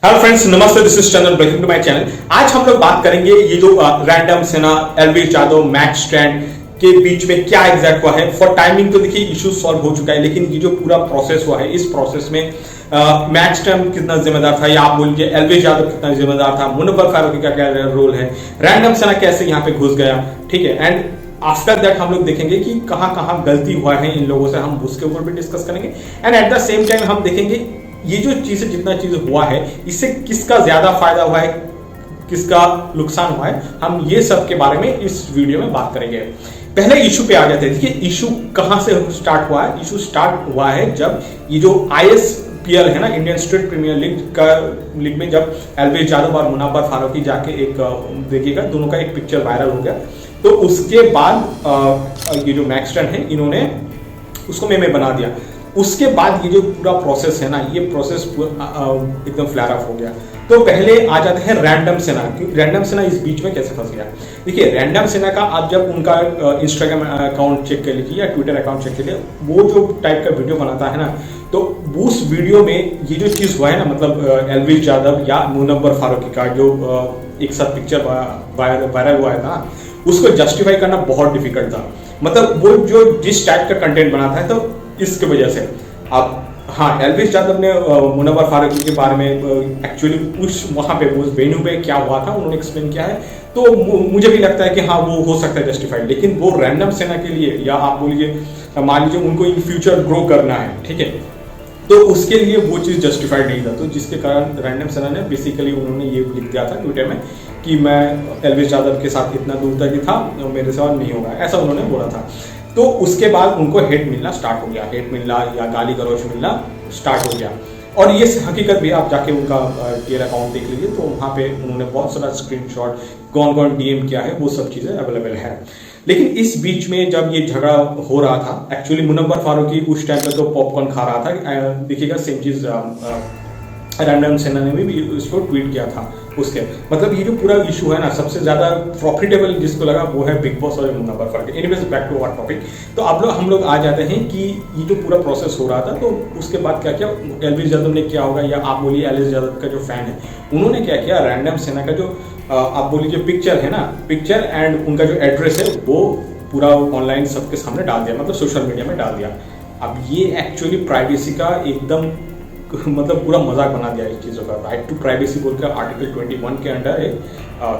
Hello friends, नमस्ते। This is Chandan, welcome to my channel. आज हम लोग बात करेंगे ये जो रैंडम सेना, एलविश यादव, मैक्स स्टैंड के बीच में क्या एग्जैक्ट हुआ है। फॉर टाइमिंग तो देखिए इशू सॉल्व हो चुका है, लेकिन ये जो पूरा प्रोसेस हुआ है, इस प्रोसेस में मैक्स स्टैंड कितना जिम्मेदार था, या आप बोलिए एलविश यादव कितना जिम्मेदार था, मुनव्वर फारूकी का क्या रोल है, रैंडम सेना कैसे यहाँ पे घुस गया, ठीक है। एंड आफ्टर दैट हम लोग देखेंगे कि कहाँ कहाँ गलती हुआ है इन लोगों से, हम उसके ऊपर भी डिस्कस करेंगे। And at the same time हम देखेंगे ये जो चीजें, जितना चीज हुआ है, इससे किसका ज्यादा फायदा हुआ है, किसका नुकसान हुआ है, हम ये सब के बारे में इस वीडियो में बात करेंगे। पहले इशू पे आ जाते हैं। देखिए इशू कहां से स्टार्ट हुआ है। इशू स्टार्ट हुआ है जब ये जो ISPL है ना, इंडियन स्टेट प्रीमियर लीग में जब एलविश यादव और मुनव्वर फारूकी जाके एक देखिएगा, दोनों का एक पिक्चर वायरल हो गया। तो उसके बाद ये जो मैक्स स्टैंड है, इन्होंने उसको मेमे बना दिया। उसके बाद ये जो पूरा प्रोसेस है ना, ये प्रोसेस एकदम फ्लैर अप हो गया। तो पहले आ जाते हैं रैंडम सेना। रैंडम सेना इस बीच में कैसे फंस गया। देखिए रैंडम सेना का आप जब उनका इंस्टाग्राम अकाउंट चेक कर लीजिए या ट्विटर अकाउंट चेक कर लीजिए, वो जो टाइप का वीडियो बनाता है ना, तो उस वीडियो में ये जो चीज हुआ है ना, मतलब एलविश यादव या मुनव्वर फारूकी का जो एक साथ पिक्चर वायरल हुआ है ना, उसको जस्टिफाई करना बहुत डिफिकल्ट था। मतलब वो जो जिस टाइप का कंटेंट बनाता है, तो इसके वजह से अब हाँ, एलविश यादव ने मुनव्वर फारूकी के बारे में एक्चुअली उस वहां पे उस वेन्यू पे क्या हुआ था उन्होंने एक्सप्लेन किया है। तो मुझे भी लगता है कि हाँ, वो हो सकता है जस्टिफाइड। लेकिन वो रैंडम सेना के लिए, या आप बोलिए मान लीजिए उनको इन फ्यूचर ग्रो करना है, ठीक है, तो उसके लिए वो चीज़ जस्टिफाइड नहीं था। तो जिसके कारण रैंडम सेना ने बेसिकली उन्होंने ये लिख दिया था ट्विटर में कि मैं एलविश यादव के साथ इतना दूर तक ही था, मेरे साथ नहीं होगा, ऐसा उन्होंने बोला था। तो उसके बाद उनको हेट मिलना स्टार्ट हो गया, हेट मिलना या गाली गलौज मिलना स्टार्ट हो गया। और ये हकीकत भी, आप जाके उनका टीएल अकाउंट देख लीजिए, तो वहाँ पे उन्होंने बहुत सारा स्क्रीनशॉट, कौन कौन डीएम किया है, वो सब चीज़ें अवेलेबल है। लेकिन इस बीच में जब ये झगड़ा हो रहा था, एक्चुअली मुनव्वर फारूकी उस टाइम पे तो पॉपकॉर्न खा रहा था। देखिएगा सेम चीज़ रैंडम सेना ने भी इसको ट्वीट किया था उसके। मतलब ये जो पूरा इशू है ना, सबसे ज्यादा प्रॉफिटेबल जिसको लगा वो है बिग बॉस और Munawar Faruqui. Anyways back to our topic. तो हम लोग आ जाते हैं कि ये जो पूरा प्रोसेस हो रहा था, तो उसके बाद क्या किया एलविश यादव ने, क्या होगा, या आप बोलिए एलविश यादव का जो फैन है, उन्होंने क्या किया, रैंडम सेना का जो आप बोलिए जो पिक्चर है ना, पिक्चर एंड उनका जो एड्रेस है, वो पूरा ऑनलाइन सबके सामने डाल दिया, मतलब सोशल मीडिया में डाल दिया। अब ये एक्चुअली प्राइवेसी का एकदम मतलब पूरा मजाक बना दिया इस चीज़ों का। राइट टू प्राइवेसी बोलकर आर्टिकल 21 के अंडर एक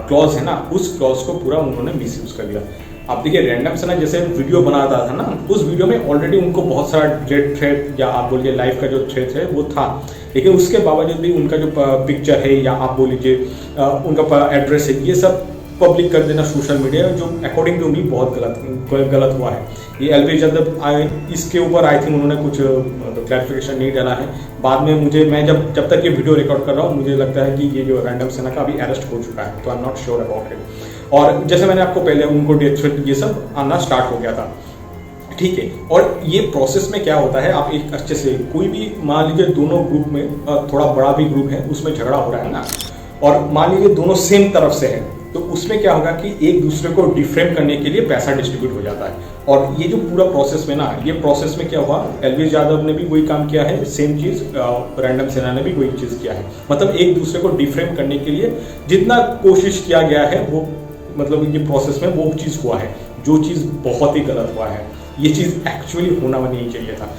क्लॉज है ना, उस क्लॉज को पूरा उन्होंने मिसयूज कर दिया। आप देखिए रैंडम सेना जैसे वीडियो बनाता था ना, उस वीडियो में ऑलरेडी उनको बहुत सारा डेथ थ्रेट, या आप बोलिए लाइफ का जो थ्रेट है वो था, लेकिन उसके बावजूद भी उनका जो पिक्चर है, या आप बोल लीजिए उनका एड्रेस है, ये सब पब्लिक कर देना सोशल मीडिया, जो अकॉर्डिंग टू मी बहुत गलत हुआ है। ये एलविश यादव इसके ऊपर आई थिंक उन्होंने कुछ क्लैरिफिकेशन नहीं डाला है। बाद में मैं जब तक ये वीडियो रिकॉर्ड कर रहा हूँ, मुझे लगता है कि ये जो रैंडम सेना का अभी अरेस्ट हो चुका है, तो I am not sure about it. और जैसे मैंने आपको पहले, उनको डेथ थ्रेट ये सब आना स्टार्ट हो गया था, ठीक है। और ये प्रोसेस में क्या होता है, आप एक अच्छे से कोई भी मान लीजिए दोनों ग्रुप में, थोड़ा बड़ा भी ग्रुप है, उसमें झगड़ा हो रहा है ना, और मान लीजिए दोनों सेम तरफ से है, तो उसमें क्या होगा कि एक दूसरे को डिफेम करने के लिए पैसा डिस्ट्रीब्यूट हो जाता है। और ये जो पूरा प्रोसेस में ना, ये प्रोसेस में क्या हुआ, एलविश यादव ने भी वही काम किया है, सेम चीज रैंडम सेना ने भी वही चीज किया है। मतलब एक दूसरे को डिफेम करने के लिए जितना कोशिश किया गया है, वो मतलब ये प्रोसेस में वो चीज हुआ है, जो चीज बहुत ही गलत हुआ है। ये चीज एक्चुअली होना नहीं चाहिए था।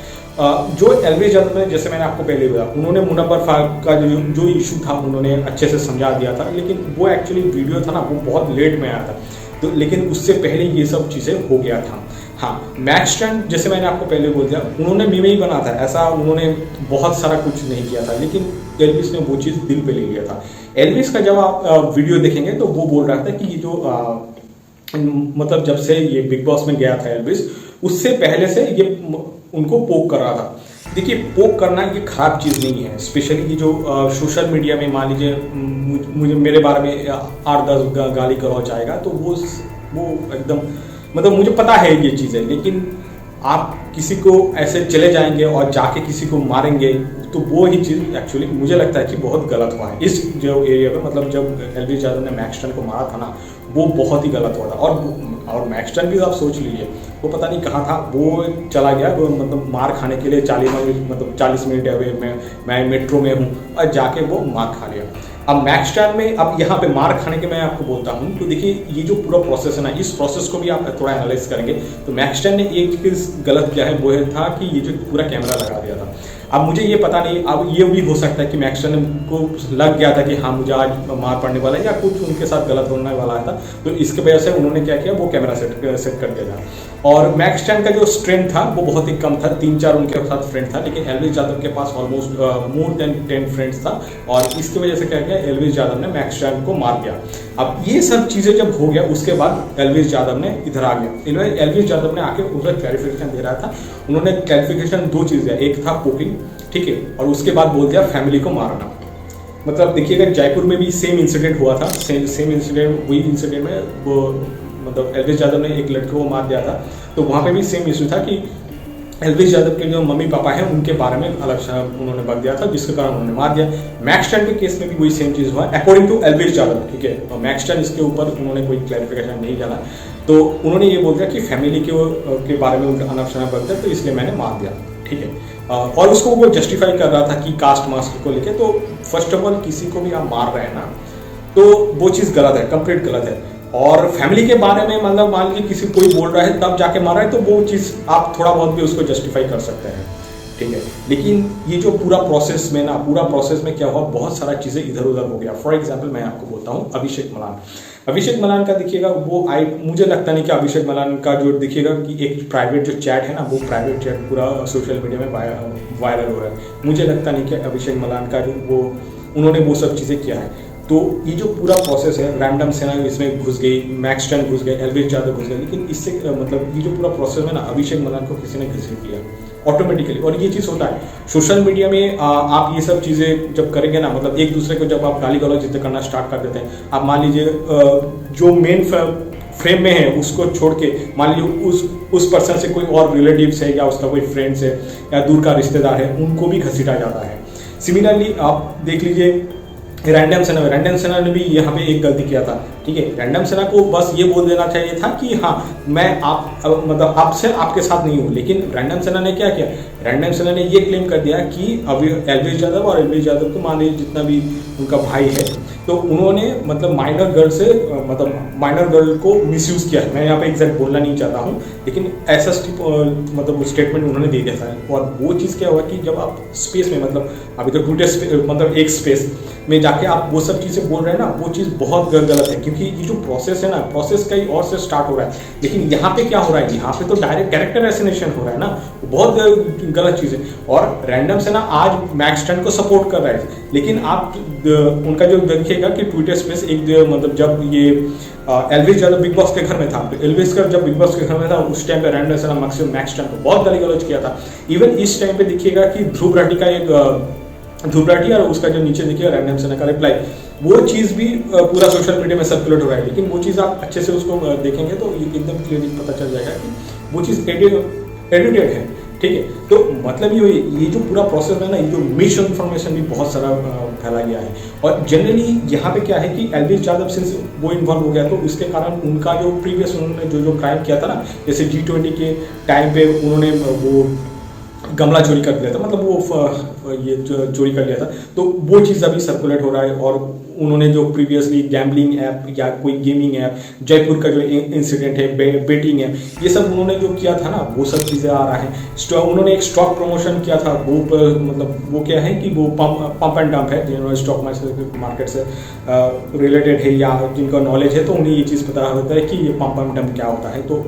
जो एलविश यादव ने, जैसे मैंने आपको पहले बताया, उन्होंने मुनव्वर फारूकी का जो इशू था, उन्होंने अच्छे से समझा दिया था, लेकिन वो एक्चुअली वीडियो था ना, वो बहुत लेट में आया था। तो लेकिन उससे पहले ये सब चीज़ें हो गया था। हाँ, मैक्स स्टैंड जैसे मैंने आपको पहले बोल दिया, उन्होंने मीम ही बना था, ऐसा उन्होंने बहुत सारा कुछ नहीं किया था, लेकिन एलविश ने वो चीज़ दिल पे ले लिया था। एलविश का जब आप वीडियो देखेंगे, तो वो बोल रहा था कि ये जो मतलब जब से ये बिग बॉस में गया था एलविश, उससे पहले से ये उनको पोक कर रहा था। देखिए पोक करना ये खराब चीज़ नहीं है, स्पेशली ये जो सोशल मीडिया में मान लीजिए मुझे मेरे बारे में 8-10 गाली गलौज जाएगा, तो वो एकदम मतलब मुझे पता है ये चीज़ है, लेकिन आप किसी को ऐसे चले जाएंगे और जाके किसी को मारेंगे, तो वो ही चीज़ एक्चुअली मुझे लगता है कि बहुत गलत हुआ है इस जो एरिया पे। मतलब जब एलवीस यादव ने मैक्स टन को मारा था ना, वो बहुत ही गलत हुआ था। और मैक्स टन भी आप सोच लीजिए, वो पता नहीं कहाँ था, वो चला गया वो मतलब मार खाने के लिए 40 मिनट अवे मैं मेट्रो में हूँ, और जाके वो मार खा लिया। अब मैक्स टन में अब यहाँ पे मार खाने के मैं आपको बोलता हूँ, तो देखिए ये जो पूरा प्रोसेस है ना, इस प्रोसेस को भी आप थोड़ा एनालाइज करेंगे तो मैक्स टन ने एक चीज़ गलत किया है, वो ये था कि ये जो पूरा कैमरा लगा दिया था। अब मुझे ये पता नहीं, अब ये भी हो सकता है कि मैक्स टन को लग गया था कि हाँ मुझे आज मार पड़ने वाला है या कुछ उनके साथ गलत होने वाला था, तो इसके वजह से उन्होंने क्या किया, वो कैमरा सेट कर दिया था। और मैक्स टन का जो स्ट्रेंथ था वो बहुत ही कम था, 3-4 उनके साथ फ्रेंड था, लेकिन एलवीस यादव के पास ऑलमोस्ट मोर देन 10 फ्रेंड्स था, और इसकी वजह से क्या किया, एलवीस यादव ने मैक्स टन को मार दिया। अब ये सब चीज़ें जब हो गया, उसके बाद एलवीस यादव ने इधर आ गया। एलवीस यादव ने आके उधर क्लैरिफिकेशन दे रहा था। उन्होंने क्लैरिफिकेशन 2 चीज़ दिया, एक था पोकिंग, ठीक है, और उसके बाद बोल दिया फैमिली को मारना। मतलब देखिएगा जयपुर में भी सेम इंसिडेंट हुआ था, सेम इंसिडेंट, वही इंसिडेंट में वो मतलब एलवीस यादव ने एक लड़के को मार दिया था, तो वहाँ पे भी सेम इशू था कि एलवीस यादव के जो मम्मी पापा हैं उनके बारे में अलग उन्होंने बक दिया था, जिसके कारण उन्होंने मार दिया। मैक्स टन के केस में भी वही सेम चीज़ हुआ अकॉर्डिंग टू एलवीस यादव, ठीक है, और मैक्स टन इसके ऊपर उन्होंने कोई क्लैरिफिकेशन नहीं डाला, तो उन्होंने ये बोल दिया कि फैमिली के बारे में उनका अनफशना बक दिया, तो इसलिए मैंने मार दिया, ठीक है। और उसको वो जस्टिफाई कर रहा था कि कास्ट मास्क को लेके। तो फर्स्ट ऑफ ऑल किसी को भी आप मार रहे हैं ना, तो वो चीज़ गलत है, कंप्लीट गलत है। और फैमिली के बारे में मतलब मान लीजिए किसी कोई बोल रहा है तब जाके मार रहा है, तो वो चीज़ आप थोड़ा बहुत भी उसको जस्टिफाई कर सकते हैं, ठीक है। लेकिन ये जो पूरा प्रोसेस में क्या हुआ, बहुत सारा चीज़ें इधर उधर हो गया। फॉर एग्जाम्पल मैं आपको बोलता हूँ अभिषेक मलान का देखिएगा, मुझे लगता नहीं कि अभिषेक मलान का जो देखिएगा कि एक प्राइवेट जो चैट है ना, वो प्राइवेट चैट पूरा सोशल मीडिया में वायरल हो रहा है। मुझे लगता नहीं कि अभिषेक मलान का जो उन्होंने वो सब चीज़ें किया है। तो ये जो पूरा प्रोसेस है, रैंडम सेना इसमें घुस गई, मैक्स टन घुस गए, एलवीस यादव घुस गए, लेकिन इससे मतलब ये जो पूरा प्रोसेस है ना, अभिषेक मलान को किसी ने घसीट लिया ऑटोमेटिकली। और ये चीज़ होता है सोशल मीडिया में, आप ये सब चीज़ें जब करेंगे ना, मतलब एक दूसरे को जब आप गाली गलौज जितने करना स्टार्ट कर देते हैं, आप मान लीजिए जो मेन फ्रेम में है उसको छोड़ के मान लीजिए उस पर्सन से कोई और रिलेटिव्स है या उसका कोई फ्रेंड्स है या दूर का रिश्तेदार है, उनको भी घसीटा जाता है। सिमिलरली आप देख लीजिए रैंडम सेना ने भी यहाँ पे एक गलती किया था, ठीक है। रैंडम सेना को बस ये बोल देना चाहिए था कि हाँ मैं मतलब आपसे आपके साथ नहीं हूँ, लेकिन रैंडम सेना ने क्या किया, रैंडम सेना ने ये क्लेम कर दिया कि अभी एलवीस यादव और एलवीस यादव को मान लीजिए जितना भी उनका भाई है, तो उन्होंने मतलब माइनर गर्ल को मिसयूज़ किया है। मैं यहाँ पे एग्जैक्ट बोलना नहीं चाहता हूँ, लेकिन ऐसा मतलब स्टेटमेंट उन्होंने दे दिया था। और वो चीज़ क्या हुआ कि जब आप स्पेस में मतलब अभी तो मतलब एक स्पेस में जाके आप वो सब चीज़ें बोल रहे हैं ना, वो चीज़ बहुत गलत है, क्योंकि ये जो प्रोसेस है ना, प्रोसेस कहीं और से स्टार्ट हो रहा है। लेकिन यहाँ पे क्या हो रहा है, यहाँ पे तो डायरेक्ट कैरेक्टर एसिनेशन हो रहा है ना, बहुत गलत चीज़ है। और रैंडम से ना आज मैक्स टन को सपोर्ट कर रहा है, लेकिन आप उनका जो देखिएगा कि ट्विटर स्पेस एक मतलब जब ये एलवीस यादव बिग बॉस के घर में था, एलवीस का जब बिग बॉस के घर में था, उस टाइम पे रैंडम से ना मैक्स टन को बहुत गाली गलौज किया था। इवन इस टाइम पे देखिएगा कि ध्रुव राठी का एक ध्रुव राठी और उसका जो नीचे देखिए रैंडम सेना का रिप्लाई, वो चीज़ भी पूरा सोशल मीडिया में सर्कुलेट हो रहा है। लेकिन वो चीज़ आप अच्छे से उसको देखेंगे तो एकदम क्लियरली पता चल जाएगा कि वो चीज़ एडिटेड है, ठीक है। तो मतलब ये जो पूरा प्रोसेस है ना, ये जो मिस इन्फॉर्मेशन भी बहुत सारा फैला गया है। और जनरली यहाँ पे क्या है कि एलवीस यादव सिंस वो इन्वॉल्व हो गया, तो उसके कारण उनका जो प्रीवियस उन्होंने जो क्राइम किया था ना, जैसे G20 के टाइम पे उन्होंने वो गमला चोरी कर दिया था, मतलब वो ये चोरी कर लिया था, तो वो चीज़ अभी सर्कुलेट हो रहा है। और उन्होंने जो प्रीवियसली गैम्बलिंग ऐप या कोई गेमिंग ऐप, जयपुर का जो इंसिडेंट है, बेटिंग है, ये सब उन्होंने जो किया था ना, वो सब चीज़ें आ रहा है। उन्होंने एक स्टॉक प्रमोशन किया था, वो मतलब वो क्या है कि वो पंप एंड डंप है, जिन्होंने स्टॉक मार्केट से रिलेटेड है या जिनका नॉलेज है, तो उन्हें ये चीज़ पता होता है कि ये पंप एंड डंप क्या होता है। तो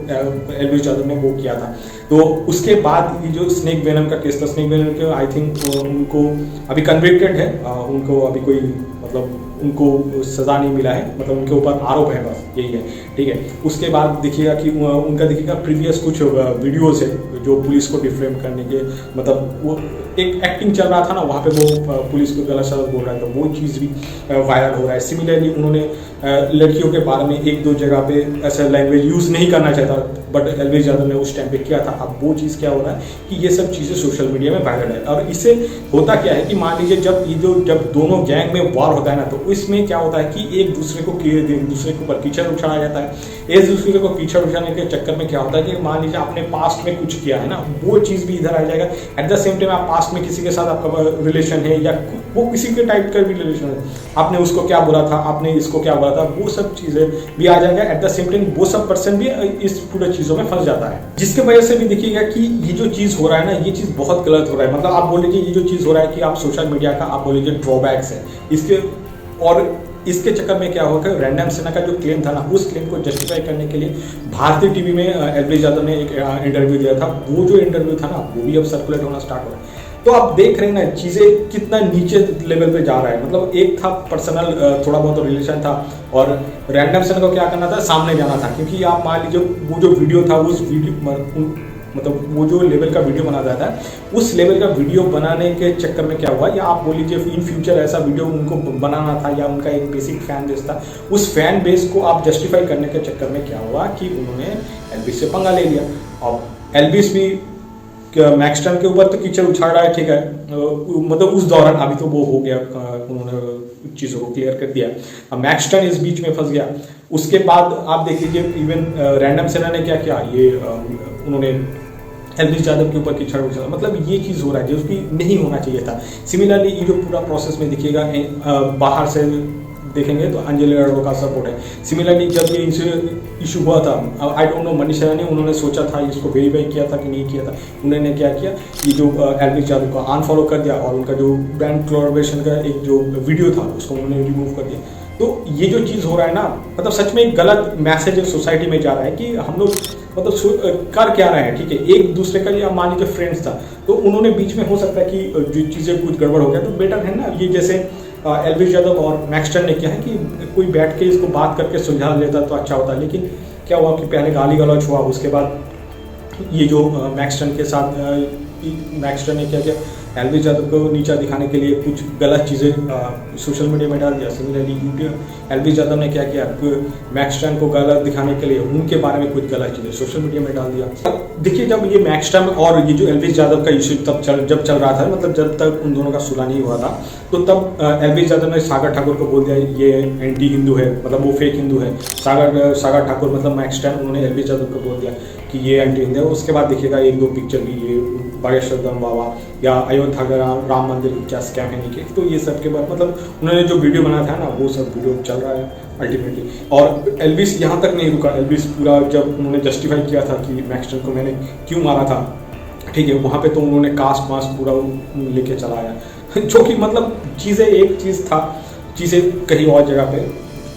एलवीस यादव ने वो किया था। तो उसके बाद ये जो स्नेक वेनम का केस था, स्नेक वेनम के आई थिंक उनको अभी कन्विक्टेड है, उनको अभी कोई मतलब उनको सज़ा नहीं मिला है, मतलब उनके ऊपर आरोप है, बस यही है, ठीक है। उसके बाद देखिएगा कि उनका देखिएगा प्रीवियस कुछ वीडियोस है जो पुलिस को डिफेम करने के, मतलब वो एक एक्टिंग चल रहा था ना, वहाँ पे वो पुलिस को गलत शब्द बोल रहा है, तो वो चीज़ भी वायरल हो रहा है। सिमिलरली उन्होंने लड़कियों के बारे में 1-2 जगह पे ऐसा लैंग्वेज यूज़ नहीं करना चाहता, बट एलवीस यादव ने उस टाइम पे किया था। अब वो चीज़ क्या हो रहा है कि ये सब चीज़ें सोशल मीडिया में वायरल है। और इससे होता क्या है कि मान लीजिए जब दोनों गैंग में वार होता है ना, तो इसमें क्या होता है कि एक दूसरे के ऊपर कीचड़ उछाला जाता है। एक दूसरे को कीचड़ उछालने के चक्कर में क्या होता है कि मान लीजिए आपने पास्ट में कुछ किया है ना, वो चीज़ भी इधर आ जाएगा। एट द सेम टाइम आप पास्ट में किसी के साथ आपका रिलेशन है या वो किसी के टाइप का भी रिलेशन है, आपने उसको क्या बोला था, आपने इसको क्या बोला था, वो सब चीज़ें भी आ जाएगा। एट द सेम टाइम वो सब पर्सन भी इस पूरे चीज़ों में फंस जाता है, जिसके वजह से भी देखिएगा कि ये जो चीज़ हो रहा है ना, ये चीज़ बहुत गलत हो रहा है। मतलब आप बोल लीजिए ये जो चीज़ हो रहा है कि आप सोशल मीडिया का आप बोल लीजिए ड्रॉबैक्स है इसके, और इसके चक्कर में क्या होगा, रैंडम सेना का जो क्लेम था ना, उस क्लेम को जस्टिफाई करने के लिए भारतीय टीवी में एलवीस यादव ने एक इंटरव्यू दिया था। वो जो इंटरव्यू था ना, वो भी अब सर्कुलेट होना स्टार्ट हो रहा है। तो आप देख रहे हैं ना चीज़ें कितना नीचे लेवल पे जा रहा है। मतलब एक था पर्सनल थोड़ा बहुत रिलेशन था, और रैंडम सेना को क्या करना था, सामने जाना था। क्योंकि आप मान लीजिए वो जो वीडियो था, उस वीडियो मतलब वो जो लेवल का वीडियो बनाता था, उस लेवल का वीडियो बनाने के चक्कर में क्या हुआ, या आप बोल लीजिए इन फ्यूचर ऐसा वीडियो उनको बनाना था, या उनका एक बेसिक फैन बेस था, उस फैन बेस को आप जस्टिफाई करने के चक्कर में क्या हुआ कि उन्होंने एलवीस से पंगा ले लिया। अब एलवीस भी मैक्स टन के ऊपर तो कीचड़ उछाल रहा है, ठीक है, मतलब उस दौरान अभी तो वो हो गया, उन्होंने चीज़ों को क्लियर कर दिया। अब मैक्स टन इस बीच में फंस गया। उसके बाद आप देख लीजिए इवन रैंडम सेना ने क्या किया, ये उन्होंने एलवीस यादव के ऊपर कीचड़ उछाला। मतलब ये चीज़ हो रहा है जो उसकी नहीं होना चाहिए था। सिमिलरली ये जो पूरा प्रोसेस में देखिएगा, बाहर से देखेंगे तो अंजलि अरोड़ा का सपोर्ट है। सिमिलरली जब ये इशू हुआ था, आई डोंट नो मनीष ने उन्होंने सोचा था इसको वेरीफाई किया था कि नहीं किया था, उन्होंने क्या किया, ये जो एलवीस यादव को अनफॉलो कर दिया, और उनका जो ब्रांड कोलैबोरेशन का एक जो वीडियो था उसको उन्होंने रिमूव कर दिया। तो ये जो चीज़ हो रहा है ना, मतलब सच में एक गलत मैसेज सोसाइटी में जा रहा है कि हम लोग मतलब कर क्या रहे हैं, ठीक है, एक दूसरे का, या मान लीजिए फ्रेंड्स था, तो उन्होंने बीच में हो सकता है कि जो चीज़ें कुछ गड़बड़ हो गया, तो बेटर है ना ये जैसे एलवीस यादव और मैक्स टन ने किया है कि कोई बैठ के इसको बात करके सुलझा लेता तो अच्छा होता। लेकिन क्या हुआ कि पहले गाली गलौज हुआ, उसके बाद ये जो मैक्स टन के साथ मैक्स टन ने क्या किया, एलवीस यादव को नीचा दिखाने के लिए कुछ गलत चीज़ें सोशल मीडिया में डाल दिया। सिमिलरली यूट्यूब एलवीस यादव ने क्या किया, मैक्स टन को गलत दिखाने के लिए उनके बारे में कुछ गलत चीज़ें सोशल मीडिया में डाल दिया। देखिए जब ये मैक्स टन और ये जो एलवीस यादव का इशू जब चल रहा था, मतलब जब तक उन दोनों का सुलह नहीं हुआ था, तो तब एलवीस यादव ने सागर ठाकुर को बोल दिया ये एंटी हिंदू है, मतलब वो फेक हिंदू है। सागर ठाकुर मतलब मैक्स टन, उन्होंने एलवीस यादव को बोल दिया कि ये एंटी हिंदू है। उसके बाद देखिएगा एक दो पिक्चर भी, ये बागेश्वर धाम बाबा या अयोध्या का राम मंदिर क्या स्कैम है नहीं, तो ये सब के बाद मतलब उन्होंने जो वीडियो बनाया था ना, वो सब वीडियो चल रहा है अल्टीमेटली। और एलवीस यहाँ तक नहीं रुका, एलवीस पूरा जब उन्होंने जस्टिफाई किया था कि मैक्स टन को मैंने क्यों मारा था, ठीक है, वहाँ पे तो उन्होंने कास्ट मास्ट पूरा लेके चला आया जो कि मतलब चीज़ें एक चीज़ था, चीज़ें कहीं और जगह पे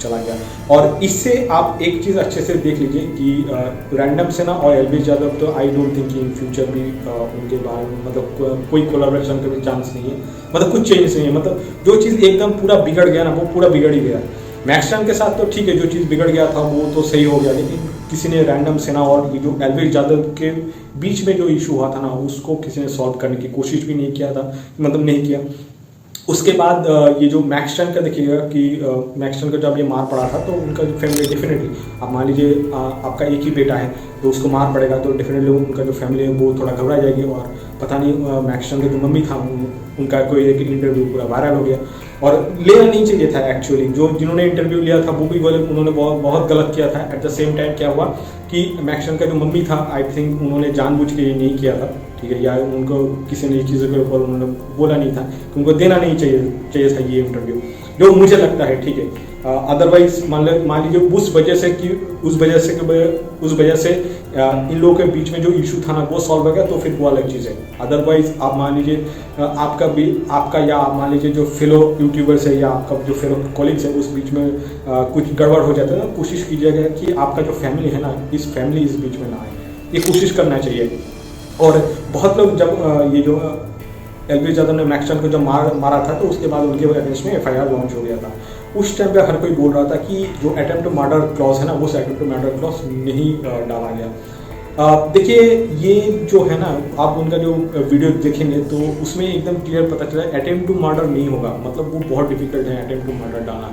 चला गया। और इससे आप एक चीज़ अच्छे से देख लीजिए कि रैंडम सेना और एलवीस यादव तो I don't think in future भी उनके बारे में मतलब कोई कोलैबोरेशन का भी चांस नहीं है, मतलब कुछ चेंज नहीं है। मतलब जो चीज़ एकदम पूरा बिगड़ गया ना, वो पूरा बिगड़ ही गया। मैक्स टन के साथ तो ठीक है, जो चीज़ बिगड़ गया था वो तो सही हो गया, लेकिन किसी ने रैंडम सेना और ये जो एलवीस यादव के बीच में जो इशू हुआ था ना, उसको किसी ने सॉल्व करने की कोशिश भी नहीं किया था, मतलब नहीं किया। उसके बाद ये जो मैक्स टन का देखिएगा कि मैक्स टन का जब ये मार पड़ा था, तो उनका जो फैमिली डेफिनेटली, आप मान लीजिए आपका एक ही बेटा है तो उसको मार पड़ेगा, तो डेफिनेटली उनका जो फैमिली है वो थोड़ा घबरा जाएगी। और पता नहीं मैक्स टन की जो मम्मी था उनका कोई एक इंटरव्यू पूरा वायरल हो गया, और लेना नहीं चाहिए था एक्चुअली। जो जिन्होंने इंटरव्यू लिया था वो भी बोले उन्होंने बहुत गलत किया था। एट द सेम टाइम क्या हुआ कि मैक्स टन का जो मम्मी था, आई थिंक उन्होंने जानबूझ के ये नहीं किया था, ठीक है, या उनको किसी ने चीज़ों के ऊपर उन्होंने बोला नहीं था कि उनको देना नहीं चाहिए था ये इंटरव्यू, जो मुझे लगता है, ठीक है। अदरवाइज मान लीजिए उस वजह से इन लोगों के बीच में जो इशू था ना वो सॉल्व हो गया, तो फिर वो अलग चीज़ है। अदरवाइज आप मान लीजिए आपका या आप मान लीजिए जो फेलो यूट्यूबर्स है या आपका जो फेलो कॉलीग्स है, उस बीच में कुछ गड़बड़ हो जाता है ना, कोशिश कीजिएगा कि आपका जो फैमिली है ना, इस फैमिली इस बीच में ना आए, ये कोशिश करना चाहिए। और बहुत लोग जब ये जो एलवीस यादव ने मैक्स टन को जब मारा था, तो उसके बाद उनके अगेंस्ट में FIR लॉन्च हो गया था। उस टाइम पे हर कोई बोल रहा था कि जो अटेम्प्ट टू मर्डर क्लॉज है ना, वो अटेम्प्ट टू मर्डर क्लॉज नहीं डाला गया। देखिए ये जो है ना, आप उनका जो वीडियो देखेंगे तो उसमें एकदम क्लियर पता चला अटेम्प्ट टू मर्डर नहीं होगा, मतलब वो बहुत डिफिकल्ट है अटेम्प्ट टू मर्डर डालना।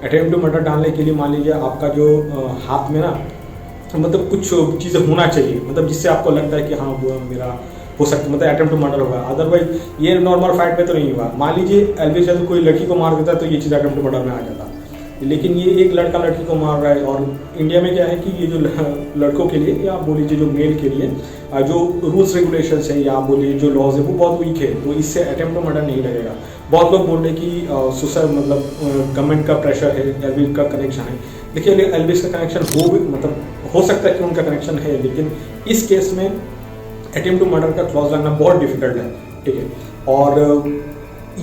अटेम्प्ट टू मर्डर डालने के लिए मान लीजिए आपका जो हाथ में ना मतलब कुछ चीज़ें होना चाहिए, मतलब जिससे आपको लगता है कि हाँ वो मेरा हो सकता, मतलब अटेम्प्ट टू मर्डर होगा। अदरवाइज ये नॉर्मल फाइट में तो नहीं हुआ। मान लीजिए एलवी चंद्र कोई लड़की को मार देता है तो ये चीज़ अटेम्प्ट टू मर्डर में आ जाता, लेकिन ये एक लड़का लड़की को मार रहा है। और इंडिया में क्या है कि ये जो लड़कों के लिए, या आप बोल लीजिए जो मेल के लिए जो रूल्स रेगुलेशंस है, या आप बोलिए जो लॉज है, वो बहुत वीक है, तो इससे अटेम्प्ट टू मर्डर नहीं लगेगा। बहुत लोग बोल रहे हैं कि सुसाइड, मतलब गवर्नमेंट का प्रेशर है, एलवी का कनेक्शन है। देखिए एलवी का कनेक्शन मतलब हो सकता है कि उनका कनेक्शन है, लेकिन इस केस में अटेम्प्ट टू मर्डर का क्लॉज लगना बहुत डिफिकल्ट है, ठीक है। और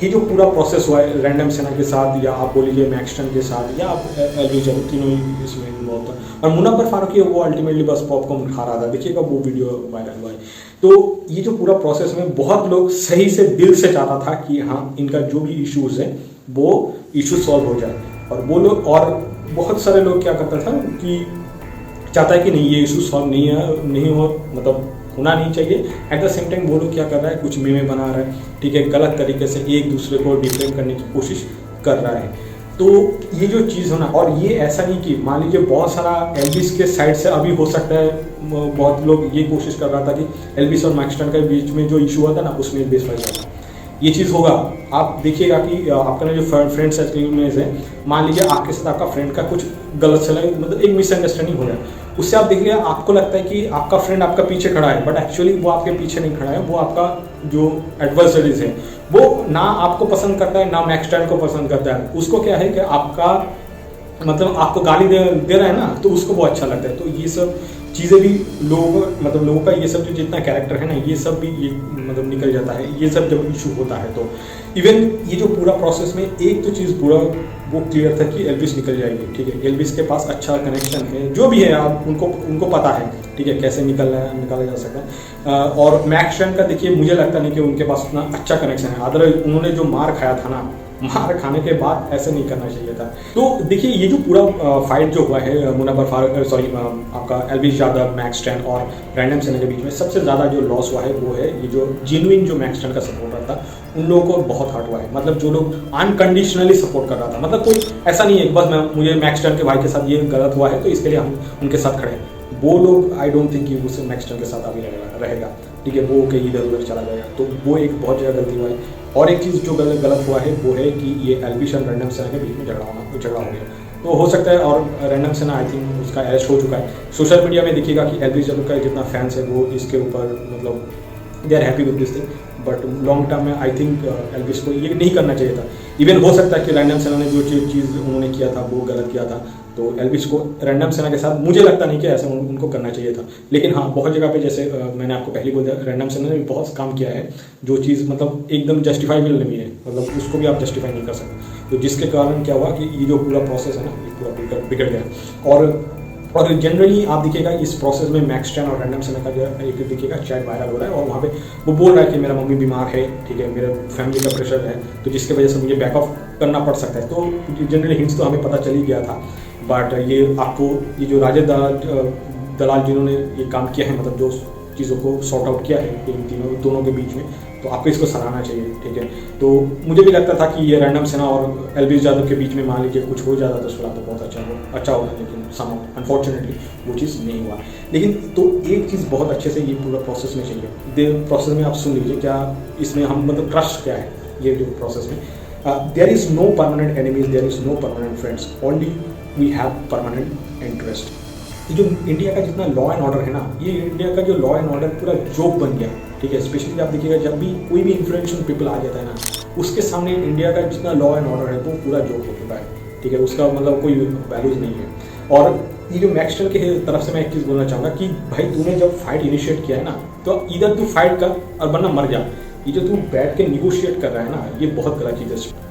ये जो पूरा प्रोसेस हुआ है रैंडम सेना के साथ, या आप बोलिए मैक्सटन के साथ, या आप एलवी चंद्र, तीनों ही इसमें इन्वॉल्व था। और मुनव्वर फारूकी वो अल्टीमेटली बस पॉपकॉर्न खा रहा था, देखिएगा वो वीडियो वायरल हुआ है। तो ये जो पूरा प्रोसेस में बहुत लोग सही से दिल से चाहता था कि हाँ इनका जो भी इश्यूज है वो इशू सॉल्व हो जाए। और वो लोग, और बहुत सारे लोग क्या करता था कि चाहता है कि नहीं ये इशू सॉल्व नहीं हो, मतलब होना नहीं चाहिए। एट द सेम टाइम वो लोग क्या कर रहा है, कुछ मीमे बना रहा है, ठीक है, गलत तरीके से एक दूसरे को डिफेम करने की कोशिश कर रहा है। तो ये जो चीज़ होना, और ये ऐसा नहीं कि मान लीजिए बहुत सारा एल्विस के साइड से अभी हो सकता है, बहुत लोग ये कोशिश कर रहा था कि एल्विस और मैक्सटन के बीच में जो इशू हुआ था ना उसमें बेस फंस जाता। ये चीज़ होगा, आप देखिएगा कि आपका जो फ्रेंड सर्कल में है, मान लीजिए आपके साथ आपका फ्रेंड का कुछ गलत चला, मतलब एक मिसअंडरस्टैंडिंग हो गया, उससे आप देखिए आपको लगता है कि आपका फ्रेंड आपका पीछे खड़ा है, बट एक्चुअली वो आपके पीछे नहीं खड़ा है। वो आपका जो एडवर्सरीज है वो ना आपको पसंद करता है, ना मैक्सटन को पसंद करता है। उसको क्या है कि आपका, मतलब आपको गाली दे रहा है ना, तो उसको वो अच्छा लगता है। तो ये सब चीज़ें भी लोगों का ये सब जो जितना कैरेक्टर है ना, ये सब भी ये मतलब निकल जाता है, ये सब जब इशू होता है। तो इवन ये जो पूरा प्रोसेस में एक तो चीज़ पूरा वो क्लियर था कि एल्विस निकल जाएगी, ठीक है। एल्विस के पास अच्छा कनेक्शन है, जो भी है आप उनको पता है, ठीक है, कैसे निकाला जा सकता है। और मैक्सटन का देखिए मुझे लगता नहीं कि उनके पास उतना अच्छा कनेक्शन है। अदरवाइज उन्होंने जो मार खाया था ना, मार खाने के बाद ऐसे नहीं करना चाहिए था। तो देखिए ये जो पूरा फाइट जो हुआ है मुनव्वर फारूकी, सॉरी आपका एल्विस यादव, मैक्सटन और रैंडम सेना के बीच में, सबसे ज़्यादा जो लॉस हुआ है वो है ये जो जेन्युइन जो मैक्सटन का सपोर्टर था, उन लोगों को बहुत हर्ट हुआ है। मतलब जो लोग अनकंडीशनली सपोर्ट कर रहा था, मतलब कोई ऐसा नहीं है कि बस मुझे मैक्सटन के भाई के साथ ये गलत हुआ है तो इसके लिए हम उनके साथ खड़े हैं। वो लोग आई डोंट थिंक कि उसे मैक्सटन के साथ अभी रहेगा, ठीक है, वो कहीं इधर उधर चला जाएगा। तो वो एक बहुत ज़्यादा गलती हुआ है। और एक चीज़ जो गलत हुआ है वो है कि ये एल्विस और रैंडम सेना के बीच में झगड़ा हो गया। तो हो सकता है, और रैंडम सेना आई थिंक उसका अरेस्ट हो चुका है। सोशल मीडिया में देखिएगा कि एल्विस यादव का जितना फैंस है वो इसके ऊपर, मतलब they are happy with this thing, but long term में आई थिंक एल्विस को ये नहीं करना चाहिए था। इवन हो सकता है कि रैंडम सेना ने जो चीज़ उन्होंने किया था वो गलत किया था, तो एल्विस को रैंडम सेना के साथ मुझे लगता नहीं कि ऐसा उनको करना चाहिए था। लेकिन हाँ, बहुत जगह पे जैसे मैंने आपको पहले बोल दिया, रैंडम सेना ने बहुत काम किया है, जो चीज़ मतलब एकदम जस्टिफाइबल नहीं है, मतलब उसको भी आप जस्टिफाई नहीं कर सकते। तो जिसके कारण क्या हुआ कि ये जो पूरा प्रोसेस है ना, ये पूरा बिगड़ गया। और जनरली आप देखिएगा इस प्रोसेस में मैक्सटन और रैंडम सेना का जो एक देखिएगा चैट वायरल हो रहा है, और वहाँ पे वो बोल रहा है कि मेरा मम्मी बीमार है, ठीक है, मेरे फैमिली का प्रेशर है, तो जिसकी वजह से मुझे बैक ऑफ करना पड़ सकता है। तो जनरली हिंट्स तो हमें पता चल ही गया था, बट ये आपको ये जो राजेश दलाल जिन्होंने ये काम किया है, मतलब जो चीज़ों को सॉर्ट आउट किया है इन दोनों के बीच में, तो आपको इसको सराहना चाहिए, ठीक है। तो मुझे भी लगता था कि ये रैंडम सेना और एल्विस यादव के बीच में मान लीजिए कुछ हो जाता तो सुना तो बहुत अच्छा होगा, लेकिन समहाउ अनफॉर्चुनेटली वो चीज़ नहीं हुआ। लेकिन तो एक चीज़ बहुत अच्छे से ये पूरा प्रोसेस में चाहिए, प्रोसेस में आप सुन लीजिए क्या इसमें हम मतलब ट्रस्ट क्या है ये जो प्रोसेस में। There is no permanent enemies, there is no permanent friends, only we have permanent interest. ये जो इंडिया का जितना लॉ एंड ऑर्डर है ना, ये इंडिया का जो लॉ एंड ऑर्डर पूरा जोक बन गया, ठीक है। स्पेशली आप देखिएगा जब भी कोई भी इन्फ्लुएंशियल पीपल आ जाता है ना, उसके सामने इंडिया का जितना लॉ एंड ऑर्डर है वो पूरा जोक हो चुका है, ठीक है, उसका मतलब कोई वैल्यूज नहीं है। और ये जो मैक्सटन के तरफ से मैं एक चीज़ बोलना चाहूँगा कि भाई तूने जब फाइट इनिशिएट किया है ना, तो इधर तू फाइट कर और वरना मर जा। ये जो तू बैठ के निगोशिएट कर रहा है ना, ये बहुत गलत चीज़ है।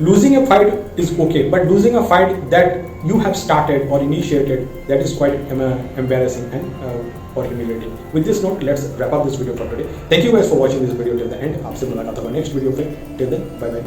Losing a fight is okay, but losing a fight that you have started or initiated, that is quite embarrassing and or humiliating. With this note, let's wrap up this video for today. Thank you guys for watching this video till the end. आपसे मुलाकात होगा next video पे. Till then, bye bye.